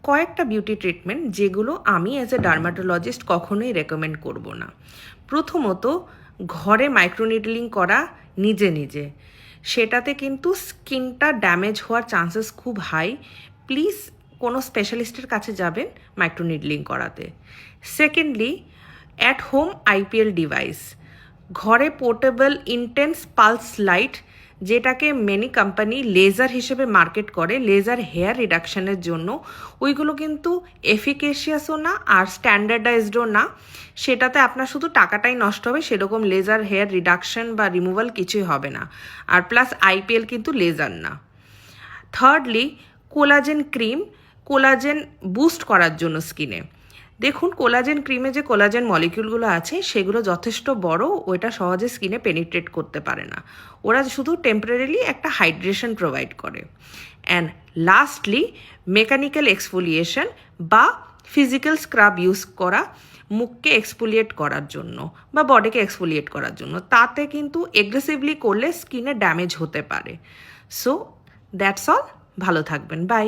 কয়েকটা beauty treatment যেগুলো আমি অ্যাজ এ ডার্মাটোলজিস্ট কখনোই রেকমেন্ড করব না। প্রথমত, ঘরে মাইক্রোনিডলিং করা নিজে নিজে, সেটাতে কিন্তু স্কিনটা ড্যামেজ হওয়ার চান্সেস খুব হাই। প্লিজ কোনো স্পেশালিস্টের কাছে যাবেন মাইক্রোনিডলিং করাতে। Secondly, at home IPL device, ঘরে পোর্টেবল ইন্টেন্স পালস লাইট, যেটাকে মেনি কোম্পানি লেজার হিসেবে মার্কেট করে লেজার হেয়ার রিডাকশনের জন্য, ওইগুলো কিন্তু এফিকেশিয়াসও না আর স্ট্যান্ডার্ডাইজডও না। সেটাতে আপনার শুধু টাকাটাই নষ্ট হবে, সেরকম লেজার হেয়ার রিডাকশন বা রিমুভাল কিছুই হবে না। আর প্লাস আইপিএল কিন্তু লেজার না। Thirdly, collagen cream, collagen boost করার জন্য স্কিনে। দেখুন, কোলাজেন ক্রিমে যে কোলাজেন মলিকিউলগুলো আছে সেগুলো যথেষ্ট বড়, ওইটা সহজে স্কিনে পেনিট্রেট করতে পারে না, ওরা শুধু টেম্পোরারিলি একটা হাইড্রেশন প্রোভাইড করে। অ্যান্ড লাস্টলি, মেকানিক্যাল এক্সফোলিয়েশন বা ফিজিক্যাল স্ক্রাব ইউজ করা মুখকে এক্সফোলিয়েট করার জন্য বা বডিকে এক্সফোলিয়েট করার জন্য, তাতে কিন্তু এগ্রেসিভলি করলে স্কিনে ড্যামেজ হতে পারে। সো দ্যাটস অল, ভালো থাকবেন, বাই।